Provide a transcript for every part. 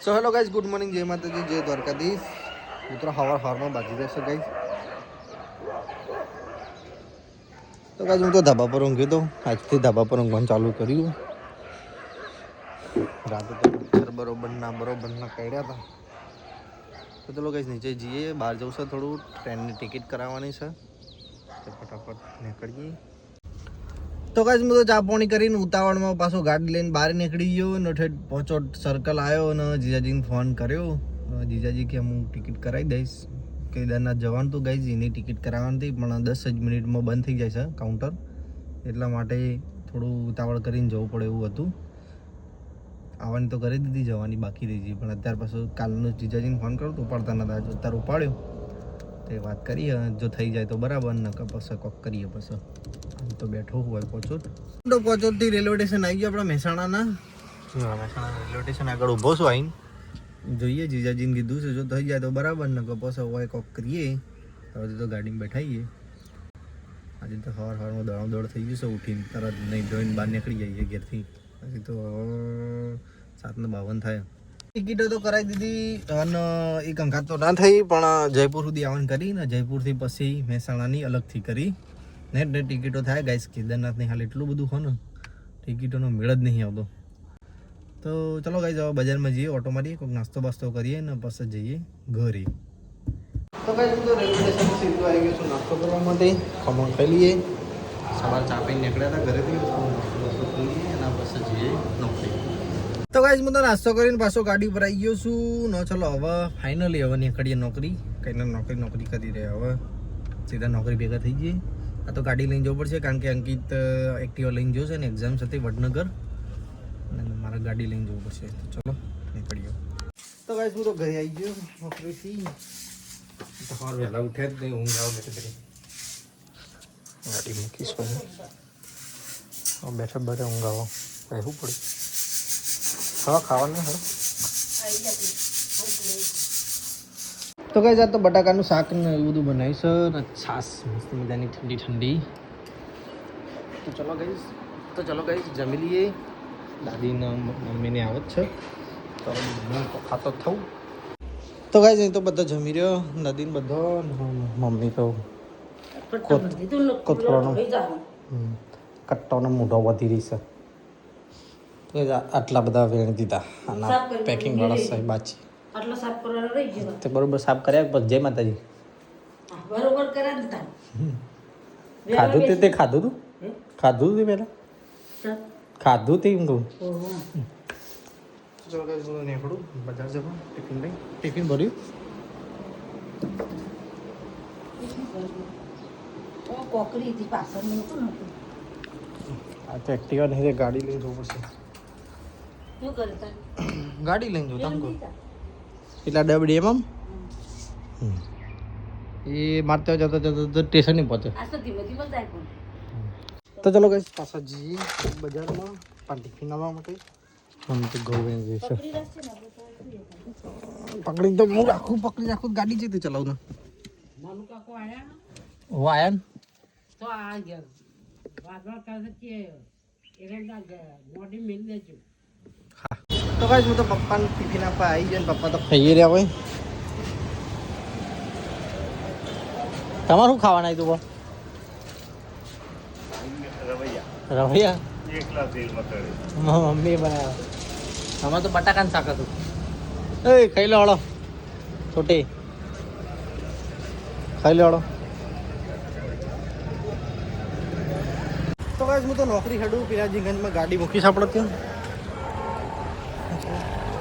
So hello guys, good morning, જય માતાજી, જય દ્વારકાધીશ. મિત્રો હવારમાં બાજી રહેશે ગાઈઝ. તો ગાઈઝ હું તો ધાબા પર ઊંઘ્યો તો. આજથી ધાબા પર ઊંઘવાનું ચાલુ કર્યું. રાતે તો મચ્છર બરોબરના કર્યા હતા. તો ચલો ગાઈઝ નીચે જઈએ. બહાર જવું છે, થોડું ટ્રેનની ટિકિટ કરાવવાની છે. તો ફટાફટ નીકળીએ. તો ગાઈઝ હું તો ચા પાણી કરીને ઉતાવળમાં પાછો ગાડી લઈને બહાર નીકળી ગયો. ને પહોંચો સર્કલ આવ્યો અને જીજાજીને ફોન કર્યો. જીજાજી કે હું ટિકિટ કરાવી દઈશ. કેદારનાથ જવાનું તો ગાઈઝ એની ટિકિટ કરાવવાની હતી, પણ 10 જ મિનિટમાં બંધ થઈ જાય છે કાઉન્ટર. એટલા માટે થોડું ઉતાવળ કરીને જવું પડે એવું હતું. આવવાની તો કરી દીધી, જવાની બાકી રહી ગઈ. પણ અત્યારે પાછું કાલનો જીજાજીને ફોન કર્યો તો ઉપાડતા નતા. અત્યારે ઉપાડ્યો તો એ વાત કરીએ. જો થઈ જાય તો બરાબર, નકર પછી કોક કરીએ. પછી તો બેઠો હોય પોચોથી રેલવે સ્ટેશન આવી ગયો આપણા મહેસાણાના. મહેસાણા રેલવે સ્ટેશન આગળ ઊભો છું આવીને. જોઈએ જીજાજીને કીધું છે, જો થઈ જાય તો બરાબર, નકર પછી હોય કોક કરીએ. હવે તો ગાડીમાં બેઠાઈએ. આજે તો સવારમાં દોડ થઈ ગયું છે. ઉઠીને તરત નહીં ધોઈને બહાર નીકળી જઈએ ઘેરથી. હજી તો 7:52 થાય. ટિકિટો તો કરાવી દીધી અને એક અંગાત તો ના થઈ, પણ જયપુર સુધી આવવાની કરી ને જયપુરથી પછી મહેસાણાની અલગથી કરી. નેટ ટિકિટો થાય ગાઈસ. કેદારનાથની હાલ એટલું બધું હોય ને, ટિકિટોનો મેળ જ નહીં આવતો. તો ચલો ગાઈસ, હવે બજારમાં જઈએ, ઓટો મારીએ, કોઈક નાસ્તો બાસ્તો કરીએ ને પછી જઈએ ઘરે. તો ગાઈસ હું તો રેલવે સ્ટેશન સીધું આવી ગયો છું નાસ્તો કરવા માટે. ખમણ ખાઈ લઈએ. સવાર ચા પીને નીકળ્યા હતા ઘરેથી. નાસ્તો બાસ્તો કરી લઈએ અને પછી જઈએ નોકરી. તો ગાઈસ હું તો નાસ્તો કરીને પાછો ગાડી પર આવી ગયો છું. ન ચલો હવે ફાઇનલી હવે નીકળીએ નોકરી. કંઈને નોકરી કરી રહ્યા. હવે સીધા નોકરી ભેગા થઈ જઈએ. આ તો ગાડી લઈને જવું પડશે, કારણ કે અંકિત એક્ટિવા લઈને જશે ને એક્ઝામ હતી વડનગર, અને મારે ગાડી લઈને જવું પડશે. તો ચલો નીકળીએ. તો ગાઈસ હું તો ઘરે આવી ગયો નોકરીથી. તો સવાર વહેલા ઉઠ્યા જ નહીં, ઊંઘ આવો બેઠે ગાડી મૂકીશું. બેઠા બેઠા ઊંઘ આવો રહેવું પડે. હા ખાવાનું હવે. તો ગાઈસ આ તો બટાકાનું શાક ને એવું બધું બનાવીશ ને છાશ મસ્ત મજાની ઠંડી ઠંડી. તો ચલો ગાઈસ જમી લઈએ. દાદીને મમ્મીને આવત છે તો હું તો ખાતો જ થવું. તો ગાઈસ અહીં તો બધા જમી રહ્યો. દાદીને બધો, મમ્મી તો કોથળાનો કટ્ટોનો મૂઢો વધી રહી છે. તો આટલા બધા વેણ દીધા અને પેકિંગ વાળા સાહેબ બાચી આટલા સાફ કરવાના રહી ગયો. તે બરોબર સાફ કર્યા પછી જય માતાજી બરોબર કર્યા દીધા. ખાધું તે ખાધું તું પહેલા ખાધું તે એમ કહું. ચલો ગાઈસ હું નીકળું બજાર જવા. ટિફિન ભર્યું. કોકરી હતી પાછળ નહોતું. આ તો એક્ટિવા નહીં, ગાડી લઈને જવું પડશે. શું કરતા ગાડી લઈને જવું તમે કહો. એટલા ડબડી એમ એ મારતે જતો સ્ટેશન નહીં પહોંચે. તો ચલો ગાઈસ પાછા જઈએ બજારમાં ટિફિન આવવા માટે. મને તો ઘઉં વેચી છે. પકડી તો હું રાખું ગાડી જતી ચલાવું ને. હું આયા ને તો આ ગયા વાદળ કાઢે કે એરેડા મોડી મિલ લેજો. હા તો ગાઈસ હું તો પપ્પાને ટિફિન આપવા આવી જાય ને પપ્પા તો ખાઈ રહ્યા હોય. તમારે શું ખાવાના હતું? રવૈયા મમ્મી બનાવ્યા. આમાં તો બટાકાનું શાક હતું. એ ખાઈ લો હળો છોટી, ખાઈ લો હળો. તો ગાઈસ હું તો નોકરી હેડું. પિરાજીગંજમાં ગાડી મૂકીશ આપણે ત્યાં.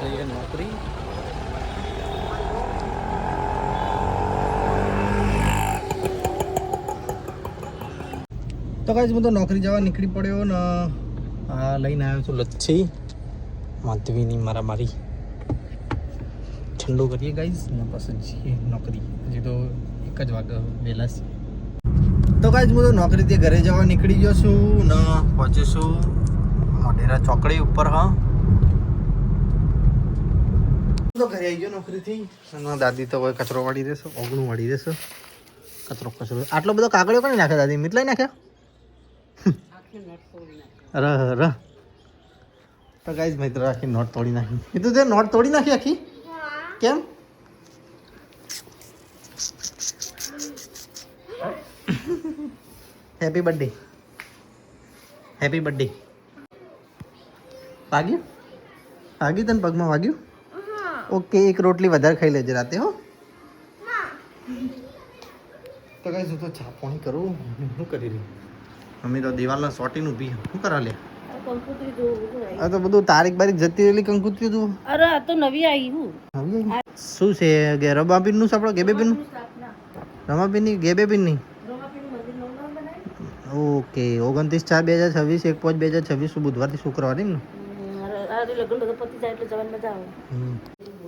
જઈએ નોકરી. તો ગાઈસ હું તો નોકરી જવા નીકળી પડ્યો ને લઈને આવ્યો છું લચ્છી માધવીની મારી. ઠંડો કરીએ ગાઈસ ને પછી જઈએ નોકરી. હજી તો 1 જ વાગે વહેલા છે. તો ગાઈસ હું તો નોકરીથી ઘરે જવા નીકળી ગયો છું ને પહોંચ્યો છું મોઢેરા ચોકડી ઉપર. હા તો ઘરે આવી ગયો નોકરીથી. દાદી તો હવે કચરો વાળી દેશે, ઓગણું વાળી દેશે. કચરો આટલો બધો કાગળિયો કોને નાખ્યા દાદી? મીટલાઈ નાખ્યા? તો ગાઈઝ મિત્ર આખી નોટ તોડી નાખી. એ તો તે નોટ તોડી નાખી આખી? કેમ? Happy birthday. Happy birthday. વાગ્યું? વાગ્યું તને પગમાં વાગ્યું? ઓકે, એક રોટલી વધારે ખાઈ લેજે રાતે હો. તો ગાઈઝ હું તો ચા પાણી કરું. શું કરી રહી? મમ્મી તો દિવાલના સોટીને ઊભી. શું કરવા લે? આ તો બધું તારીખ બારીખ જતી રહેલી કંકુત્રી તું. અરે આ તો નવી આવી હું. શું છે કે રમાબીન નું સાંભળો ગેબેબીન નું? રમાબીન ની ગેબેબીન ની. ઓકે 29/4/2026 1/5/2026 બુધવારથી શુક્રવાર એમ ને?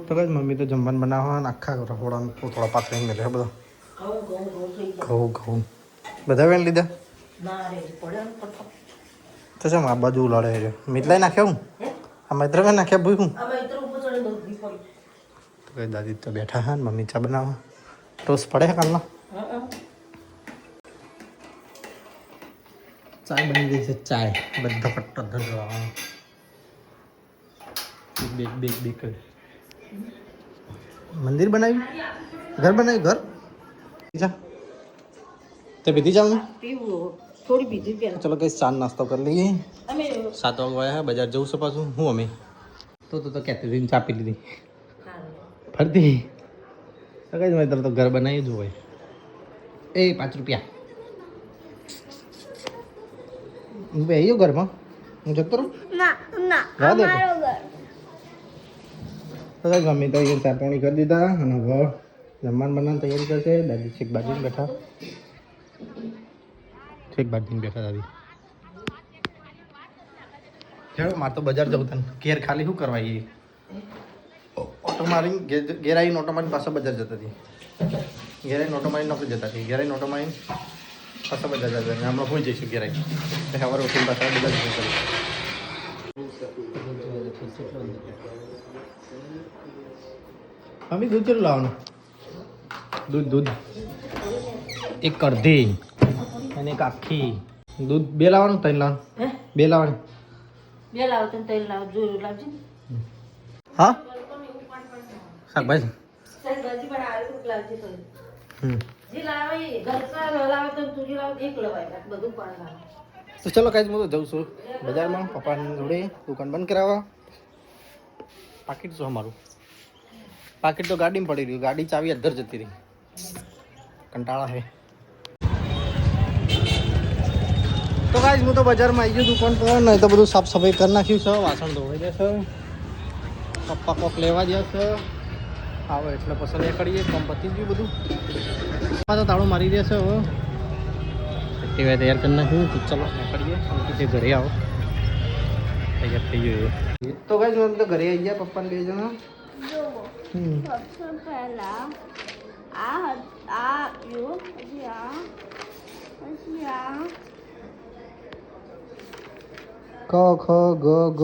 તો કઈ મમ્મી તો જમવાનું બનાવવા આખા રહોડામાં થોડા પાત્ર મેળવ્યા બધા ઘઉં બધા વેણ લીધા. તો છે આ બાજુ લડે છે મીટલાઈ નાખ્યા હું આ મૈત્ર મેં નાખ્યા ભૂઈ હું. તો કઈ દાદી તો બેઠા હા મમ્મી ચા બનાવવા ટોસ પડે કાલનો. ચાય બની ગઈ છે ચાય બધો કટ્ટો ધરવાનો બે કરી. મંદિર બનાવ્યું ઘર બનાવ્યું ઘર જા તે પીધી જાઉં થોડી બીજી કે ચલો કઈ ચા નાસ્તો કરી લઈએ. 7 વાગ્યા બજાર જવું છે પાછું હું અમે તો કહેતી ચા પી લીધી ફરતી તો કઈ મેં તો ઘર બનાવી જ હોય. એ 5 રૂપિયા હું બે આવ્યો ઘરમાં હું જતો રહું ના દે તો કઈ મમ્મી તો ચા પાણી કરી દીધા અને હવે જમવાનું બનાવવાની તૈયારી કરશે. દાદી છેક બાજુને બેઠા દાદી ચાલો મારે તો બજાર જવું તને ઘેર ખાલી શું કરવા એ ઓટો મારી ઘેર આવીને ઓટો મારીને પાછા બજાર જતા હતી. ઘેર આવીને ઓટો મારીને નોકરી જતા હતી. ઘેર આવીને ઓટો મારીને પાછા બજાર જતા હતા. હમણાં હોઈ જઈશું ઘેર આવીને સવારે ઉઠીને પાછા બજાર જતું કરીશું. મમ્મી દૂધ કેટલું લાવવાનું? દૂધ એક અડધી અને એક આખી દૂધ 2 લાવવાનું 3 લાવવાનું 2 લાવવાનું 2 લાવો તો 3 લાવો જોયું લાવજો. હા શાકભાજી શાકભાજી પણ આલુ લાવજો તો જે લાવે ઘરકા લાવે તો તું લાવ એક લવાય બધું પણ લાવે. તો ચલો કાંઈ હું તો જઉં છું બજારમાં પપ્પાની જોડે દુકાન બંધ કરાવવા. પાકીટ શું અમારું પાકીટ તો ગાડીમાં પડી રહ્યું. ગાડી ચાવી અધર જતી રહી. કંટાળા છે. તો ગાઈસ હું તો બજારમાં આવી ગયો દુકાન પર નહીં તો બધું સાફ સફાઈ કરી નાખ્યું છે. વાસણ ધોવાઈ જશે. પપ્પા કોક લેવા જશે આવે એટલે પસંદ એ કરીએ કામ પતી ગયું બધું. પપ્પા તો તાળું મારી દેશે હવે એક્ટિવા તૈયાર કરી નાખ્યું. તો ચલો કરીએ કે ઘરે આવો તૈયાર થઈ ગયું. તો ગાઈસ હું તો ઘરે આવી ગયા પપ્પાને 2 જણા. સૌથી પહેલા આ આપ્યું પછી આ ક ખ ગ ગ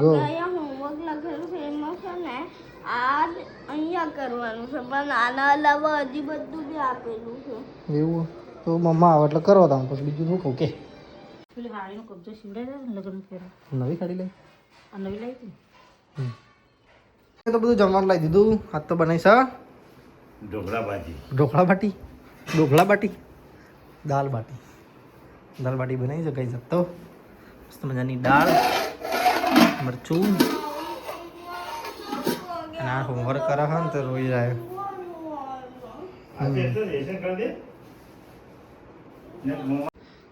ગ અહીંયા હોમવર્ક લખેલું છે એમાં છે ને આ અહીંયા કરવાનું છે પણ આના અલાવા હજી બધું બી આપેલું છે. એવું તો મમ્મા આવે એટલે કરવા દઉં પછી બીજું શું કહું કે પેલી હાડીનો કબજો સીવડાય ને લગ્ન કરે નવી કાઢી લઈ આ નવી લાવી તો બધું જમવાનું લાવી દીધું. આજ તો બનાવી છે ઢોકળા બાટી દાલ બાટી બનાવી છે કઈ શકતો મસ્ત મજાની દાળ મરચું અને આ હોમવર્ક કરે છે ને તો રોઈ જાય.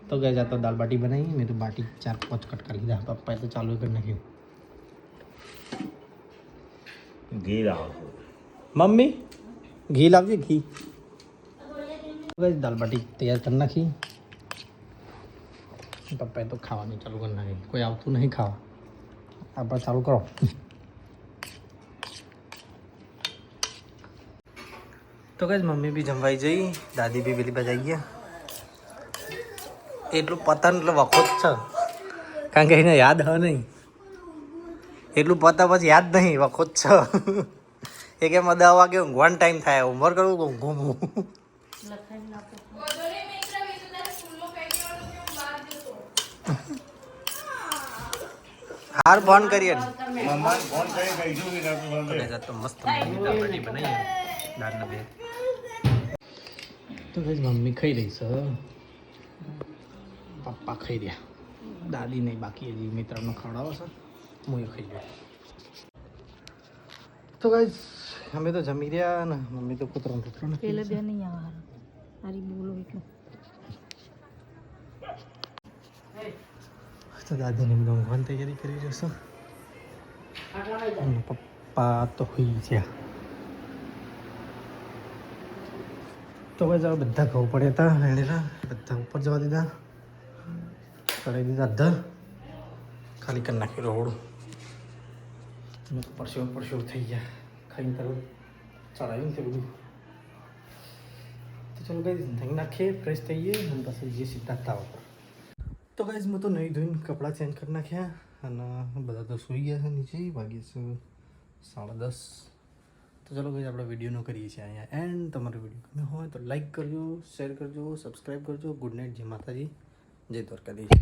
તો ગઈ જાતો દાલ બાટી બનાવી મેં તો બાટી 4-5 કટકા લીધા. પપ્પાએ તો ચાલુ કરી નાખ્યું. ઘી લાવો મમ્મી ઘી લાવજે ઘી. દાલ બાટી તૈયાર કરી નાખી. પપ્પાએ તો ખાવાનું ચાલુ કરી નાખી. કોઈ આવતું નહીં ખાવા આપણે ચાલુ કરો. તો કઈ મમ્મી બી જમવાઈ જઈ દાદી બી પેલી બાજુ આવી ગયા. એટલું પતન એટલે વખો જ છે કારણ કે એને યાદ હ નહીં એટલું પતા પછી યાદ નહીં વખો જ છે. એ કે 10 વાગે ઊંઘવાનો ટાઈમ થાય હોમવર્ક કરવું ઊંઘું હાર ફોન કરીએ મમ્મા ફોન કરી કહીશું કે તો મસ્ત બનાવીએ દાળના બે તો કઈ મમ્મી ખાઈ રહી છે પપ્પા ખાઈ રહ્યા દાદી નહીં બાકી હજી મિત્રનો ખવડાવો છે હું એ ખાઈ ગયો તો ગાઈસ અમે તો જમી રહ્યા ને મમ્મી તો કૂતરો પેલે બે નહીં આવવાનું મારી બોલો એટલું તો દાદીને બધા ઊંઘવાની તૈયારી કરી રહેશો અને પપ્પા તો હોઈ ગયા તો ભાઈ જરા બધા ઘઉં પડ્યા હતા વેણેલા બધા ઉપર જવા દીધા ચડાવી દીધા અધર ખાલી કરી નાખ્યું રોડ અમે તો પરસેવો થઈ ગયા ખાઈને તરત ચડાવ્યું ને તે બધું તો ચાલો કઈ ધંધી નાખીએ ફ્રેશ થઈએ અને પછી જે સીધા તાવ પર તો ગાઈઝ હું તો નહીં ધોઈને કપડાં ચેન્જ કરી નાખ્યા અને બધા તો સૂઈ ગયા છે નીચે વાગી છે 10:30 તો ચાલો ગાઈઝ આપણે વિડીયોનો કરીએ છીએ અહીંયા એન્ડ તમારો વિડીયો ગમે હોય તો લાઈક કરજો શેર કરજો સબસ્ક્રાઈબ કરજો ગુડ નાઇટ જય માતાજી જય દ્વારકાધીશ